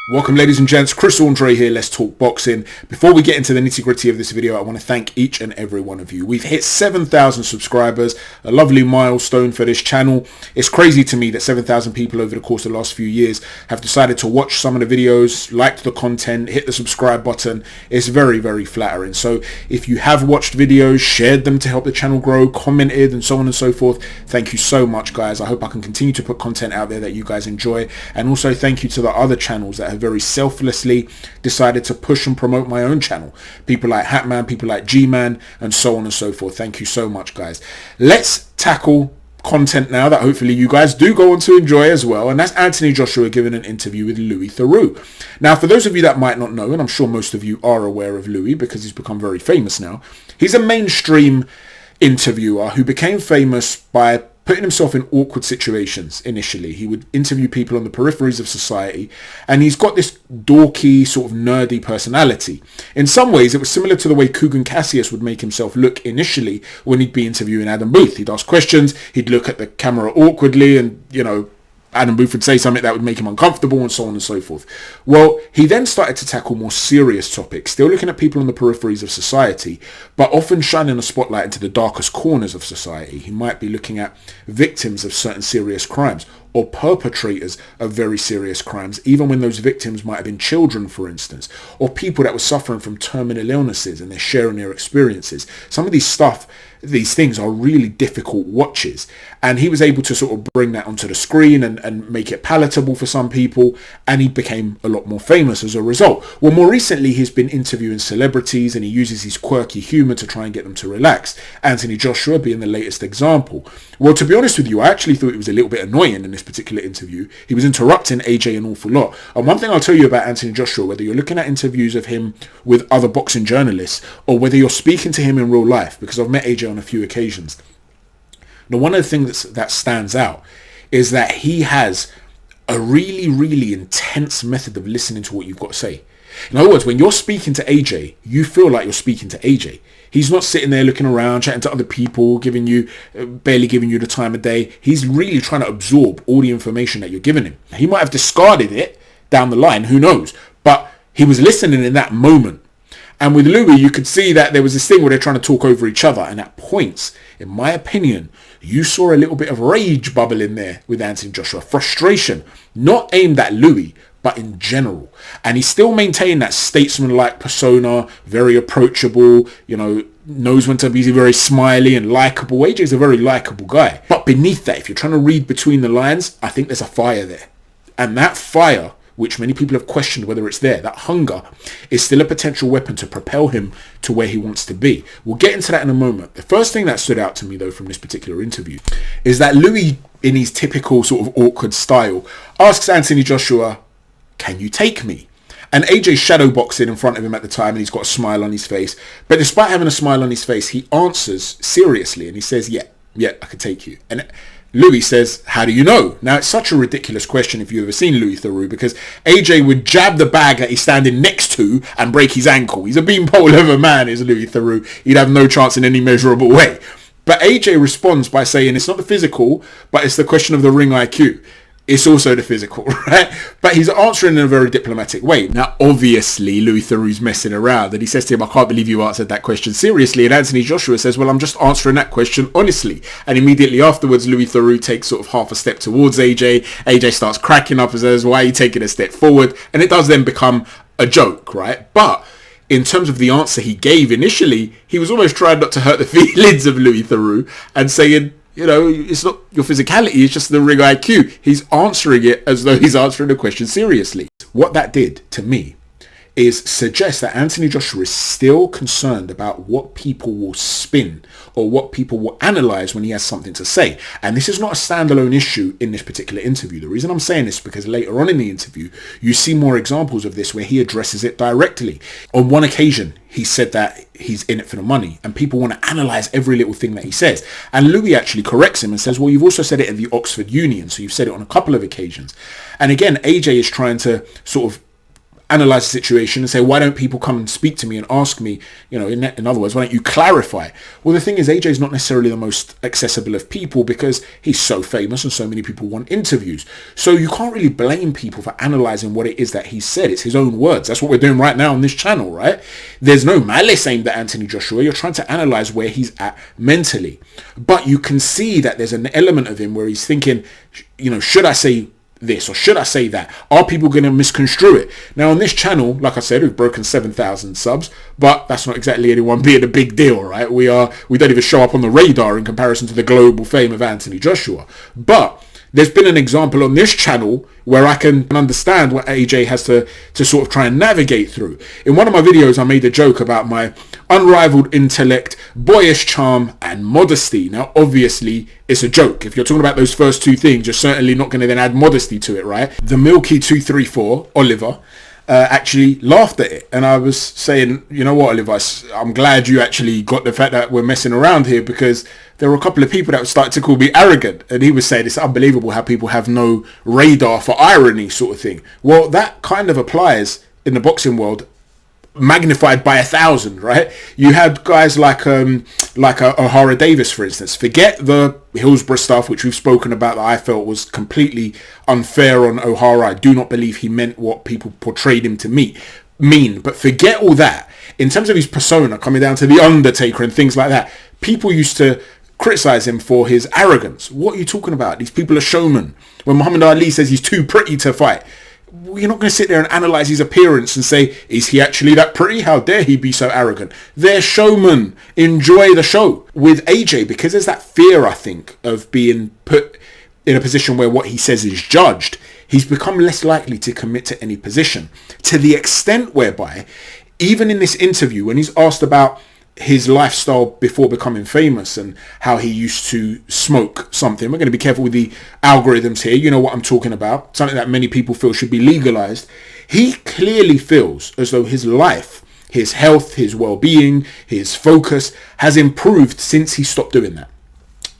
Welcome ladies and gents, Chris Andre here, let's talk boxing. Before we get into the nitty gritty of this video, I want to thank each and every one of you. We've hit 7,000 subscribers, a lovely milestone for this channel. It's crazy to me that 7,000 people over the course of the last few years have decided to watch some of the videos, liked the content, hit the subscribe button. It's very, very flattering. So if you have watched videos, shared them to help the channel grow, commented and so on and so forth, thank you so much guys. I hope I can continue to put content out there that you guys enjoy. And also thank you to the other channels that have very selflessly decided to push and promote my own channel. People like Hatman, people like G-Man, and so on and so forth. Thank you so much, guys. Let's tackle content now that hopefully you guys do go on to enjoy as well, and that's Anthony Joshua giving an interview with Louis Theroux. Now, for those of you that might not know, and I'm sure most of you are aware of Louis because he's become very famous now, he's a mainstream interviewer who became famous by putting himself in awkward situations initially. He would interview people on the peripheries of society, and he's got this dorky, sort of nerdy personality. In some ways, it was similar to the way Kugan Cassius would make himself look initially when he'd be interviewing Adam Booth. He'd ask questions, he'd look at the camera awkwardly, and, you know, Adam Booth would say something that would make him uncomfortable and so on and so forth. Well, he then started to tackle more serious topics, still looking at people on the peripheries of society, but often shining a spotlight into the darkest corners of society. He might be looking at victims of certain serious crimes or perpetrators of very serious crimes, even when those victims might have been children, for instance, or people that were suffering from terminal illnesses and they're sharing their experiences. Some of these things are really difficult watches, and he was able to sort of bring that onto the screen and make it palatable for some people, and he became a lot more famous as a result. Well, more recently he's been interviewing celebrities, and he uses his quirky humor to try and get them to relax, Anthony Joshua being the latest example. Well, to be honest with you, I actually thought it was a little bit annoying in this particular interview. He was interrupting AJ an awful lot. And one thing I'll tell you about Anthony Joshua, whether you're looking at interviews of him with other boxing journalists or whether you're speaking to him in real life, because I've met AJ on a few occasions. Now, one of the things that stands out is that he has a really, really intense method of listening to what you've got to say. In other words, when you're speaking to AJ, you feel like you're speaking to AJ. He's not sitting there looking around, chatting to other people, barely giving you the time of day. He's really trying to absorb all the information that you're giving him. He might have discarded it down the line, who knows? But he was listening in that moment. And with Louis, you could see that there was this thing where they're trying to talk over each other. And at points, in my opinion, you saw a little bit of rage bubble in there with Anthony Joshua. Frustration, not aimed at Louis, but in general. And he still maintained that statesman-like persona, very approachable, you know, knows when to be very smiley and likable. AJ's a very likable guy. But beneath that, if you're trying to read between the lines, I think there's a fire there. And that fire, which many people have questioned whether it's there, that hunger, is still a potential weapon to propel him to where he wants to be. We'll get into that in a moment. The first thing that stood out to me, though, from this particular interview is that Louis, in his typical sort of awkward style, asks Anthony Joshua, "Can you take me?" And AJ's shadowboxing in front of him at the time, and he's got a smile on his face. But despite having a smile on his face, he answers seriously, and he says, yeah, I can take you. And Louis says, "How do you know?" Now, it's such a ridiculous question if you've ever seen Louis Theroux, because AJ would jab the bag that he's standing next to and break his ankle. He's a beanpole of a man, is Louis Theroux. He'd have no chance in any measurable way. But AJ responds by saying it's not the physical, but it's the question of the ring IQ. It's also the physical, right? But he's answering in a very diplomatic way. Now, obviously, Louis Theroux's messing around, and he says to him, "I can't believe you answered that question seriously." And Anthony Joshua says, "Well, I'm just answering that question honestly." And immediately afterwards, Louis Theroux takes sort of half a step towards AJ. AJ starts cracking up and says, "Why are you taking a step forward?" And it does then become a joke, right? But in terms of the answer he gave initially, he was almost trying not to hurt the feelings of Louis Theroux and saying, you know, it's not your physicality, it's just the ring IQ. He's answering it as though he's answering the question seriously. What that did to me is suggest that Anthony Joshua is still concerned about what people will spin or what people will analyze when he has something to say. And this is not a standalone issue in this particular interview. The reason I'm saying this is because later on in the interview, you see more examples of this where he addresses it directly. On one occasion, he said that he's in it for the money and people want to analyze every little thing that he says. And Louis actually corrects him and says, "Well, you've also said it at the Oxford Union, so you've said it on a couple of occasions." And again, AJ is trying to sort of analyze the situation and say, why don't people come and speak to me and ask me, in other words, why don't you clarify? Well, the thing is, AJ is not necessarily the most accessible of people because he's so famous and so many people want interviews. So you can't really blame people for analyzing what it is that he said. It's his own words. That's what we're doing right now on this channel, right? There's no malice aimed at Anthony Joshua. You're trying to analyze where he's at mentally. But you can see that there's an element of him where he's thinking, should I say this or should I say that? Are people going to misconstrue it? Now on this channel, like I said, we've broken 7,000 subs, but that's not exactly anyone being a big deal, right? We don't even show up on the radar in comparison to the global fame of Anthony Joshua. But there's been an example on this channel where I can understand what AJ has to sort of try and navigate through. In one of my videos, I made a joke about my unrivaled intellect, boyish charm, and modesty. Now, obviously, it's a joke. If you're talking about those first two things, you're certainly not going to then add modesty to it, right? The Milky234, Oliver, actually laughed at it, and I was saying, you know what, Oliver, I'm glad you actually got the fact that we're messing around here, because there were a couple of people that started to call me arrogant, and he was saying it's unbelievable how people have no radar for irony, sort of thing. Well, that kind of applies in the boxing world, magnified by 1,000, right? You had guys like O'Hara Davis, for instance. Forget the Hillsborough stuff, which we've spoken about, that I felt was completely unfair on O'Hara. I do not believe he meant what people portrayed him to mean. But forget all that. In terms of his persona, coming down to The Undertaker and things like that, people used to criticize him for his arrogance. What are you talking about? These people are showmen. When Muhammad Ali says he's too pretty to fight, you're not going to sit there and analyze his appearance and say, is he actually that pretty? How dare he be so arrogant? They're showmen. Enjoy the show. With AJ, because there's that fear, I think, of being put in a position where what he says is judged, he's become less likely to commit to any position, to the extent whereby, even in this interview, when he's asked about his lifestyle before becoming famous and how he used to smoke something. We're going to be careful with the algorithms here. You know what I'm talking about. Something that many people feel should be legalized. He clearly feels as though his life, his health, his well-being, his focus has improved since he stopped doing that.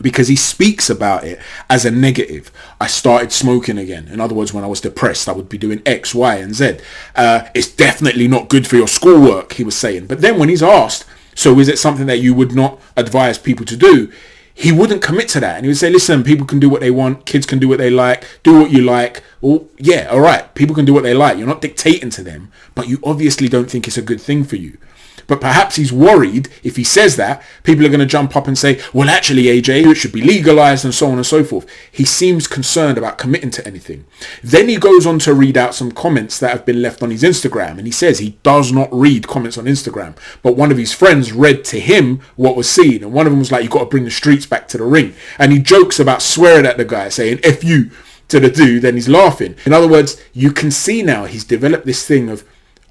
Because he speaks about it as a negative. I started smoking again. In other words, when I was depressed, I would be doing X, Y, and Z. It's definitely not good for your schoolwork, he was saying. But then when he's asked, so is it something that you would not advise people to do? He wouldn't commit to that. And he would say, listen, people can do what they want. Kids can do what they like. Do what you like. Well, yeah, all right. People can do what they like. You're not dictating to them, but you obviously don't think it's a good thing for you. But perhaps he's worried if he says that, people are going to jump up and say, well, actually, AJ, it should be legalized and so on and so forth. He seems concerned about committing to anything. Then he goes on to read out some comments that have been left on his Instagram. And he says he does not read comments on Instagram. But one of his friends read to him what was seen. And one of them was like, you've got to bring the streets back to the ring. And he jokes about swearing at the guy, saying, F you to the dude. Then he's laughing. In other words, you can see now he's developed this thing of,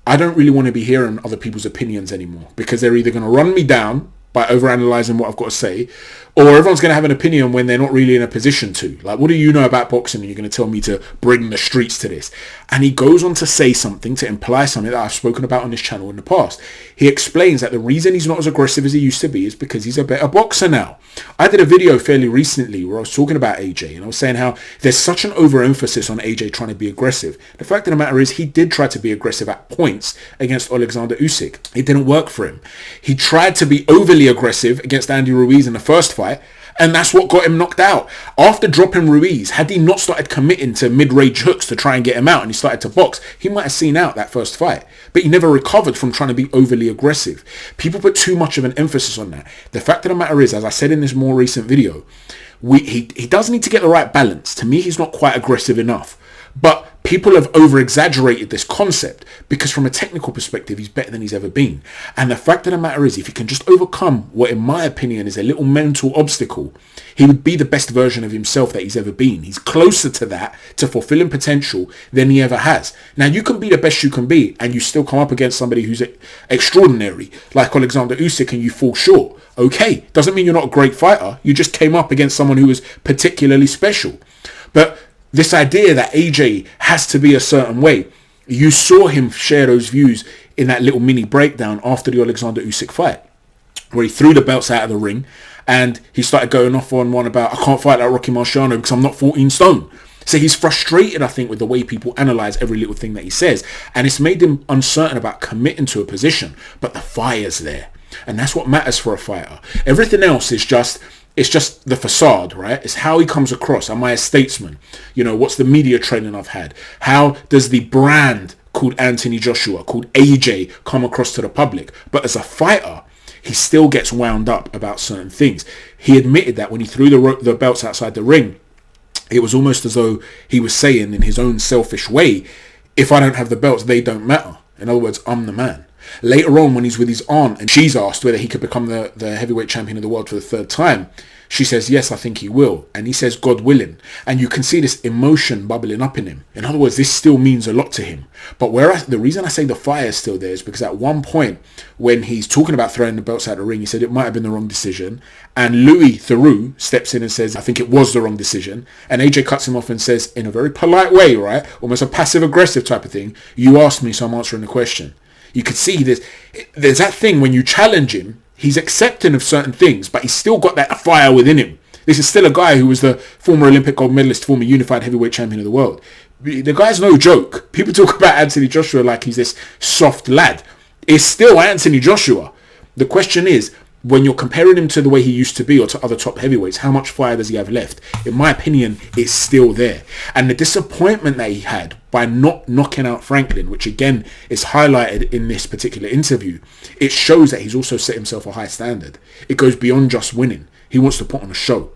I don't really want to be hearing other people's opinions anymore, because they're either going to run me down by overanalyzing what I've got to say, or everyone's going to have an opinion when they're not really in a position to. Like, what do you know about boxing? And you're going to tell me to bring the streets to this. And he goes on to say something, to imply something that I've spoken about on this channel in the past. He explains that the reason he's not as aggressive as he used to be is because he's a better boxer now. I did a video fairly recently where I was talking about AJ, and I was saying how there's such an overemphasis on AJ trying to be aggressive. The fact of the matter is he did try to be aggressive at points against Alexander Usyk. It didn't work for him. He tried to be overly aggressive against Andy Ruiz in the first fight, and that's what got him knocked out. After dropping Ruiz, had he not started committing to mid-range hooks to try and get him out, and he started to box, he might have seen out that first fight. But he never recovered from trying to be overly aggressive. People put too much of an emphasis on that. The fact of the matter is, as I said in this more recent video, he does need to get the right balance. To me, he's not quite aggressive enough. But people have over-exaggerated this concept, because from a technical perspective, he's better than he's ever been. And the fact of the matter is, if he can just overcome what, in my opinion, is a little mental obstacle, he would be the best version of himself that he's ever been. He's closer to that, to fulfilling potential, than he ever has. Now, you can be the best you can be, and you still come up against somebody who's extraordinary, like Alexander Usyk, and you fall short. Okay, doesn't mean you're not a great fighter. You just came up against someone who was particularly special. But this idea that AJ has to be a certain way, you saw him share those views in that little mini breakdown after the Alexander Usyk fight, where he threw the belts out of the ring and he started going off on one about, I can't fight like Rocky Marciano because I'm not 14 stone. So he's frustrated, I think, with the way people analyze every little thing that he says. And it's made him uncertain about committing to a position. But the fire's there. And that's what matters for a fighter. Everything else is just, it's just the facade, right? It's how he comes across. Am I a statesman? You know, what's the media training I've had? How does the brand called Anthony Joshua, called AJ, come across to the public? But as a fighter, he still gets wound up about certain things. He admitted that when he threw the belts outside the ring, it was almost as though he was saying in his own selfish way, if I don't have the belts, they don't matter. In other words, I'm the man. Later on, when he's with his aunt and she's asked whether he could become the heavyweight champion of the world for the third time, she says, yes, I think he will. And he says, God willing. And you can see this emotion bubbling up in him. In other words, this still means a lot to him. But the reason I say the fire is still there is because at one point when he's talking about throwing the belts out of the ring, he said it might have been the wrong decision. And Theroux steps in and says, I think it was the wrong decision. And AJ cuts him off and says, in a very polite way, right? Almost a passive aggressive type of thing. You asked me, so I'm answering the question. You could see there's that thing when you challenge him, he's accepting of certain things, but he's still got that fire within him. This is still a guy who was the former Olympic gold medalist, former unified heavyweight champion of the world. The guy's no joke. People talk about Anthony Joshua like he's this soft lad. It's still Anthony Joshua. The question is, when you're comparing him to the way he used to be or to other top heavyweights, how much fire does he have left? In my opinion, it's still there. And the disappointment that he had by not knocking out Franklin, which again is highlighted in this particular interview, it shows that he's also set himself a high standard. It goes beyond just winning. He wants to put on a show.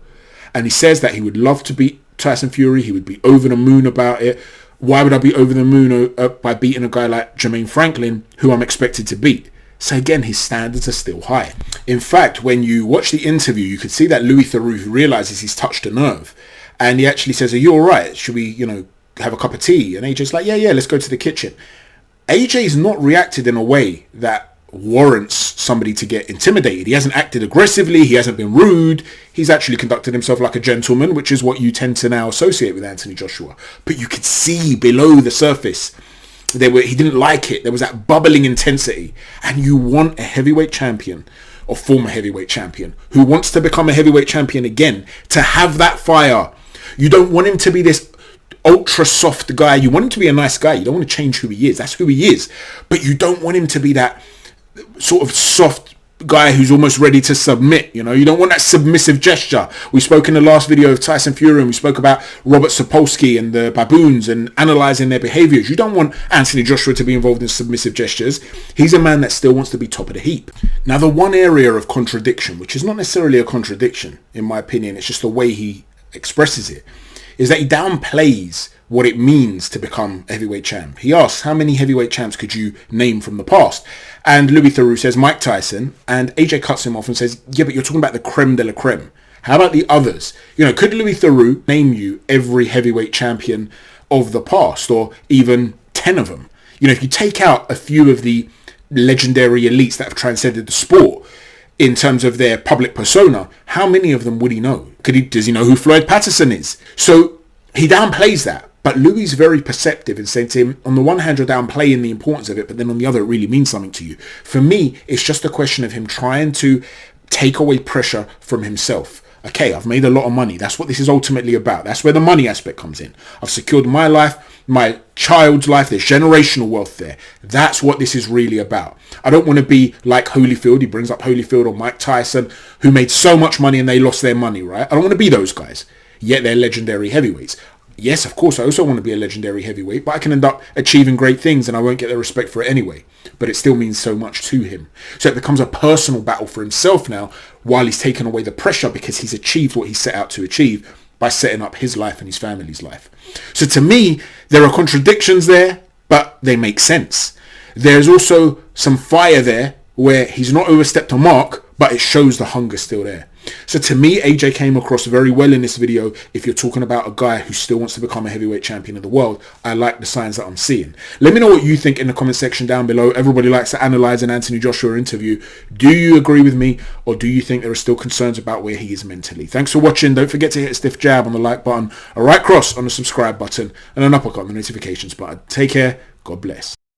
And he says that he would love to beat Tyson Fury. He would be over the moon about it. Why would I be over the moon by beating a guy like Jermaine Franklin, who I'm expected to beat? So again, his standards are still high. In fact, when you watch the interview, you could see that Theroux realizes he's touched a nerve. And he actually says, are you all right? Should we, have a cup of tea? And AJ's like, yeah, let's go to the kitchen. AJ's not reacted in a way that warrants somebody to get intimidated. He hasn't acted aggressively. He hasn't been rude. He's actually conducted himself like a gentleman, which is what you tend to now associate with Anthony Joshua. But you could see below the surface, he didn't like it. There was that bubbling intensity. And you want a heavyweight champion or former heavyweight champion who wants to become a heavyweight champion again to have that fire. You don't want him to be this ultra soft guy. You want him to be a nice guy. You don't want to change who he is. That's who he is. But you don't want him to be that sort of soft guy who's almost ready to submit. You don't want that submissive gesture. We spoke in the last video of Tyson Fury and we spoke about Robert Sapolsky and the baboons and analyzing their behaviors. You don't want Anthony Joshua to be involved in submissive gestures. He's a man that still wants to be top of the heap. Now, the one area of contradiction, which is not necessarily a contradiction in my opinion, it's just the way he expresses it, is that he downplays what it means to become a heavyweight champ. He asks, how many heavyweight champs could you name from the past? And Theroux says Mike Tyson, and AJ cuts him off and says, yeah, but you're talking about the creme de la creme. How about the others? Could Theroux name you every heavyweight champion of the past, or even 10 of them? If you take out a few of the legendary elites that have transcended the sport in terms of their public persona, how many of them would he know? Does he know who Floyd Patterson is? So he downplays that. But Louis is very perceptive in saying to him, on the one hand, you're downplaying the importance of it, but then on the other, it really means something to you. For me, it's just a question of him trying to take away pressure from himself. Okay, I've made a lot of money. That's what this is ultimately about. That's where the money aspect comes in. I've secured my life, my child's life. There's generational wealth there. That's what this is really about. I don't want to be like Holyfield. He brings up Holyfield or Mike Tyson, who made so much money and they lost their money, right? I don't want to be those guys. Yet they're legendary heavyweights. Yes, of course, I also want to be a legendary heavyweight, but I can end up achieving great things and I won't get the respect for it anyway. But it still means so much to him. So it becomes a personal battle for himself now while he's taken away the pressure because he's achieved what he set out to achieve by setting up his life and his family's life. So to me, there are contradictions there, but they make sense. There's also some fire there where he's not overstepped a mark, but it shows the hunger still there. So to me, AJ came across very well in this video. If you're talking about a guy who still wants to become a heavyweight champion of the world, I like the signs that I'm seeing. Let me know what you think in the comment section down below. Everybody likes to analyze an Anthony Joshua interview. Do you agree with me, or do you think there are still concerns about where he is mentally? Thanks for watching. Don't forget to hit a stiff jab on the like button, a right cross on the subscribe button, and an uppercut on the notifications button. Take care. God bless.